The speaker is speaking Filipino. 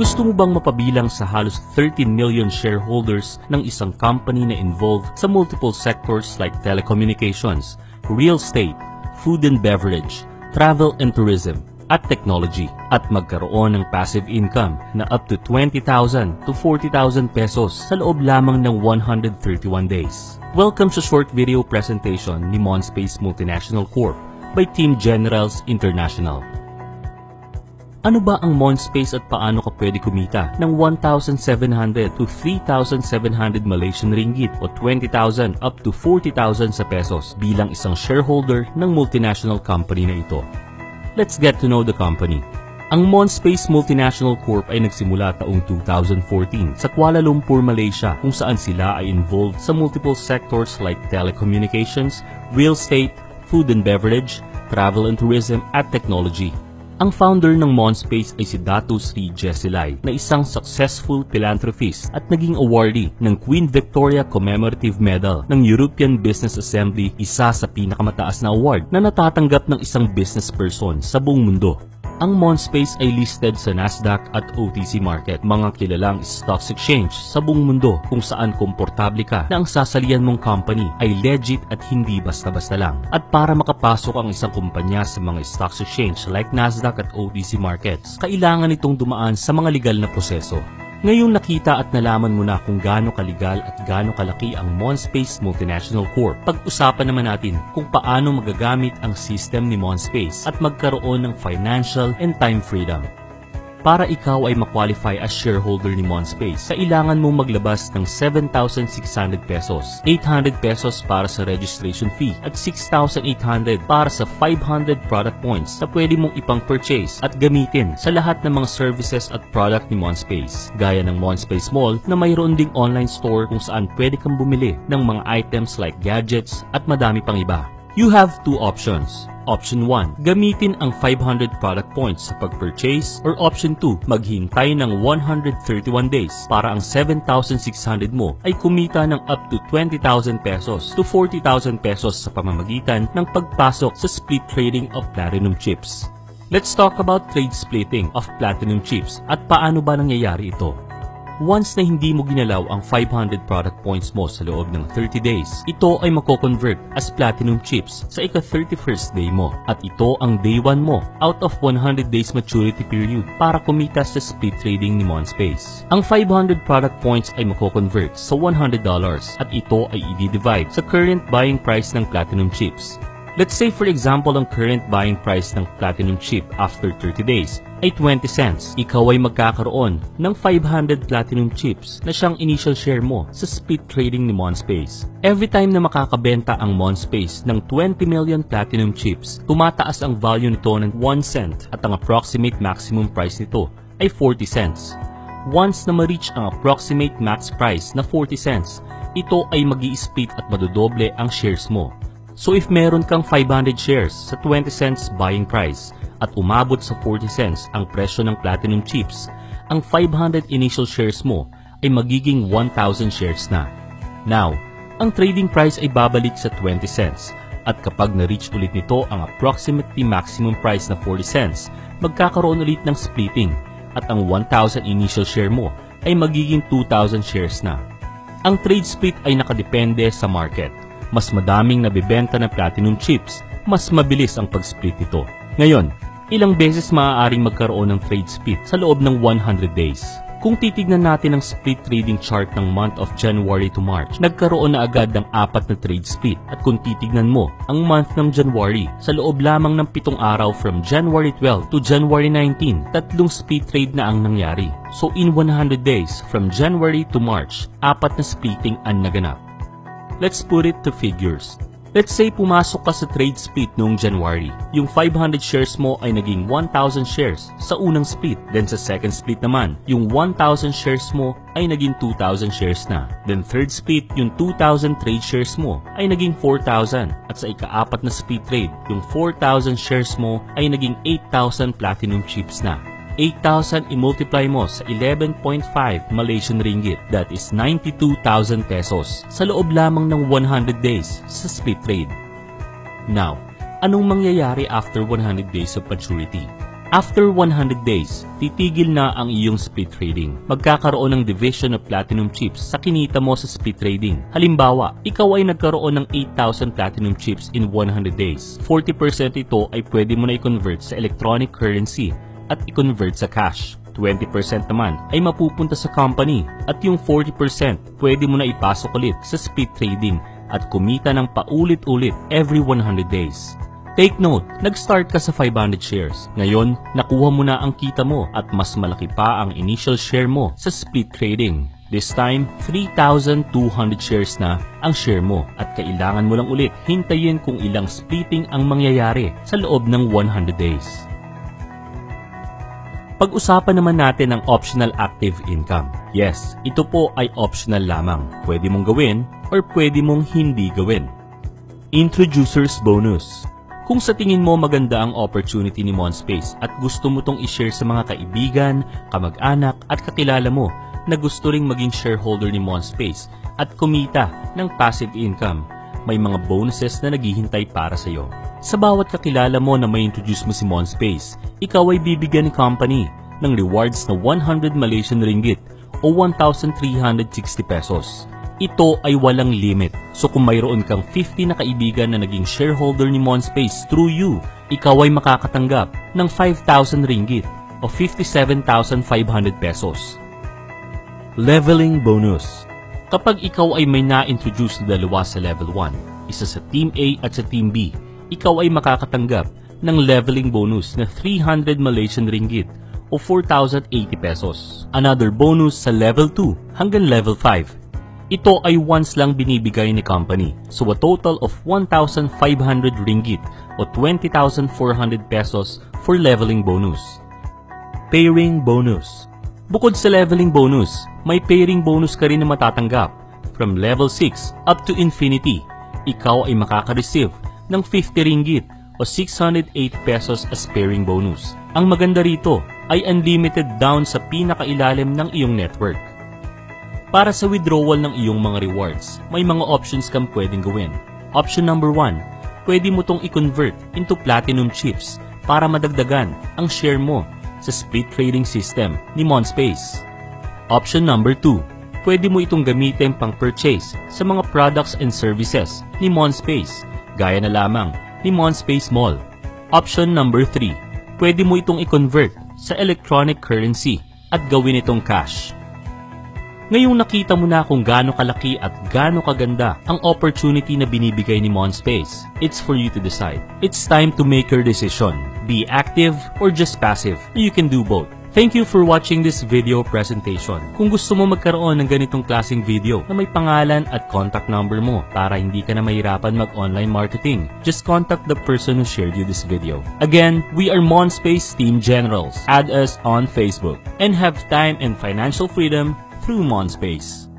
Gusto mo bang mapabilang sa halos 13 million shareholders ng isang company na involved sa multiple sectors like telecommunications, real estate, food and beverage, travel and tourism, at technology, at magkaroon ng passive income na up to 20,000 to 40,000 pesos sa loob lamang ng 131 days? Welcome sa short video presentation ni Monspace Multinational Corp by Team Generals International. Ano ba ang Monspace at paano ka pwede kumita ng 1,700 to 3,700 Malaysian ringgit o 20,000 up to 40,000 sa pesos bilang isang shareholder ng multinational company na ito? Let's get to know the company. Ang Monspace Multinational Corp ay nagsimula taong 2014 sa Kuala Lumpur, Malaysia, kung saan sila ay involved sa multiple sectors like telecommunications, real estate, food and beverage, travel and tourism, at technology. Ang founder ng Monspace ay si Dato Sri Jessilay na isang successful philanthropist at naging awardee ng Queen Victoria Commemorative Medal ng European Business Assembly, isa sa pinakamataas na award na natatanggap ng isang business person sa buong mundo. Ang Monspace ay listed sa Nasdaq at OTC market, mga kilalang stocks exchange sa buong mundo kung saan komportable ka na ang sasalihan mong company ay legit at hindi basta-basta lang. At para makapasok ang isang kumpanya sa mga stocks exchange like Nasdaq at OTC markets, kailangan itong dumaan sa mga legal na proseso. Ngayong nakita at nalaman mo na kung gaano kaligal at gaano kalaki ang Monspace Multinational Corp, pag-usapan naman natin kung paano magagamit ang system ni Monspace at magkaroon ng financial and time freedom. Para ikaw ay ma-qualify as shareholder ni Monspace, kailangan mong maglabas ng 7,600 pesos, 800 pesos para sa registration fee at 6,800 para sa 500 product points na pwede mong ipang-purchase at gamitin sa lahat ng mga services at product ni Monspace, gaya ng Monspace Mall na mayroon ding online store kung saan pwede kang bumili ng mga items like gadgets at madami pang iba. You have two options. Option 1, gamitin ang 500 product points sa pag-purchase, or Option 2, maghintay ng 131 days para ang 7,600 mo ay kumita ng up to 20,000 pesos to 40,000 pesos sa pamamagitan ng pagpasok sa split trading of platinum chips. Let's talk about trade splitting of platinum chips at paano ba nangyayari ito. Once na hindi mo ginalaw ang 500 product points mo sa loob ng 30 days, ito ay mako-convert as platinum chips sa ika-31st day mo. At ito ang day 1 mo out of 100 days maturity period para kumita sa split trading ni Monspace. Ang 500 product points ay mako-convert sa $100 at ito ay i-divide sa current buying price ng platinum chips. Let's say for example ang current buying price ng platinum chip after 30 days ay 20 cents. Ikaw ay magkakaroon ng 500 platinum chips na siyang initial share mo sa split trading ni Monspace. Every time na makakabenta ang Monspace ng 20 million platinum chips, tumataas ang value nito ng 1 cent at ang approximate maximum price nito ay 40 cents. Once na ma-reach ang approximate max price na 40 cents, ito ay magi-split at madodoble ang shares mo. So if meron kang 500 shares sa 20 cents buying price at umabot sa 40 cents ang presyo ng platinum chips, ang 500 initial shares mo ay magiging 1,000 shares na. Now, ang trading price ay babalik sa 20 cents at kapag na-reach ulit nito ang approximately maximum price na 40 cents, magkakaroon ulit ng splitting at ang 1,000 initial share mo ay magiging 2,000 shares na. Ang trade split ay nakadepende sa market. Mas madaming nabibenta na platinum chips, mas mabilis ang pag-split nito. Ngayon, ilang beses maaaring magkaroon ng trade split sa loob ng 100 days? Kung titignan natin ang split trading chart ng month of January to March, nagkaroon na agad ng 4 na trade split. At kung titignan mo ang month ng January, sa loob lamang ng 7 araw from January 12 to January 19, 3 split trade na ang nangyari. So in 100 days from January to March, 4 na splitting ang naganap. Let's put it to figures. Let's say pumasok ka sa trade split noong January. Yung 500 shares mo ay naging 1,000 shares sa unang split. Then sa second split naman, yung 1,000 shares mo ay naging 2,000 shares na. Then third split, yung 2,000 trade shares mo ay naging 4,000. At sa ika-4 na split trade, yung 4,000 shares mo ay naging 8,000 platinum chips na. 8,000 i-multiply mo sa 11.5 Malaysian ringgit, that is 92,000 pesos sa loob lamang ng 100 days sa split trade. Now, anong mangyayari after 100 days of maturity? After 100 days, titigil na ang iyong split trading. Magkakaroon ng division of platinum chips sa kinita mo sa split trading. Halimbawa, ikaw ay nagkaroon ng 8,000 platinum chips in 100 days. 40% ito ay pwede mo na i-convert sa electronic currency at i-convert sa cash. 20% naman ay mapupunta sa company at yung 40% pwede mo na ipasok ulit sa split trading at kumita ng paulit-ulit every 100 days. Take note, nag-start ka sa 500 shares. Ngayon, nakuha mo na ang kita mo at mas malaki pa ang initial share mo sa split trading. This time, 3,200 shares na ang share mo at kailangan mo lang ulit hintayin kung ilang splitting ang mangyayari sa loob ng 100 days. Pag-usapan naman natin ang optional active income. Yes, ito po ay optional lamang. Pwede mong gawin or pwede mong hindi gawin. Introducer's bonus. Kung sa tingin mo maganda ang opportunity ni Monspace at gusto mo tong i-share sa mga kaibigan, kamag-anak at kakilala mo na gusto ring maging shareholder ni Monspace at kumita ng passive income, may mga bonuses na naghihintay para sa iyo. Sa bawat kakilala mo na may introduce mo si Monspace, ikaw ay bibigyan ni company ng rewards na 100 Malaysian ringgit o 1,360 pesos. Ito ay walang limit. So kung mayroon kang 50 na kaibigan na naging shareholder ni Monspace through you, ikaw ay makakatanggap ng 5,000 ringgit o 57,500 pesos. Leveling bonus. Kapag ikaw ay may na-introduce na dalawa sa level 1, isa sa Team A at sa Team B, ikaw ay makakatanggap ng leveling bonus na 300 Malaysian ringgit o 4,080 pesos. Another bonus sa level 2 hanggang level 5. Ito ay once lang binibigay ni company, so a total of 1,500 ringgit o 20,400 pesos for leveling bonus. Pairing bonus. Bukod sa leveling bonus, may pairing bonus ka rin na matatanggap. From level 6 up to infinity, ikaw ay makaka-receive ng 50 ringgit o 608 pesos as pairing bonus. Ang maganda rito ay unlimited down sa pinakailalim ng iyong network. Para sa withdrawal ng iyong mga rewards, may mga options kang pwedeng gawin. Option number 1, pwede mo tong i-convert into platinum chips para madagdagan ang share mo sa split trading system ni Monspace. Option number 2, pwede mo itong gamitin pang purchase sa mga products and services ni Monspace, gaya na lamang ni Monspace Mall. Option number 3, pwede mo itong i-convert sa electronic currency at gawin itong cash. Ngayong nakita mo na kung gaano kalaki at gaano kaganda ang opportunity na binibigay ni Monspace, it's for you to decide. It's time to make your decision. Be active or just passive. You can do both. Thank you for watching this video presentation. Kung gusto mo magkaroon ng ganitong klaseng video na may pangalan at contact number mo para hindi ka na mahirapan mag-online marketing, just contact the person who shared you this video. Again, we are Monspace Team Generals. Add us on Facebook and have time and financial freedom through Monspace.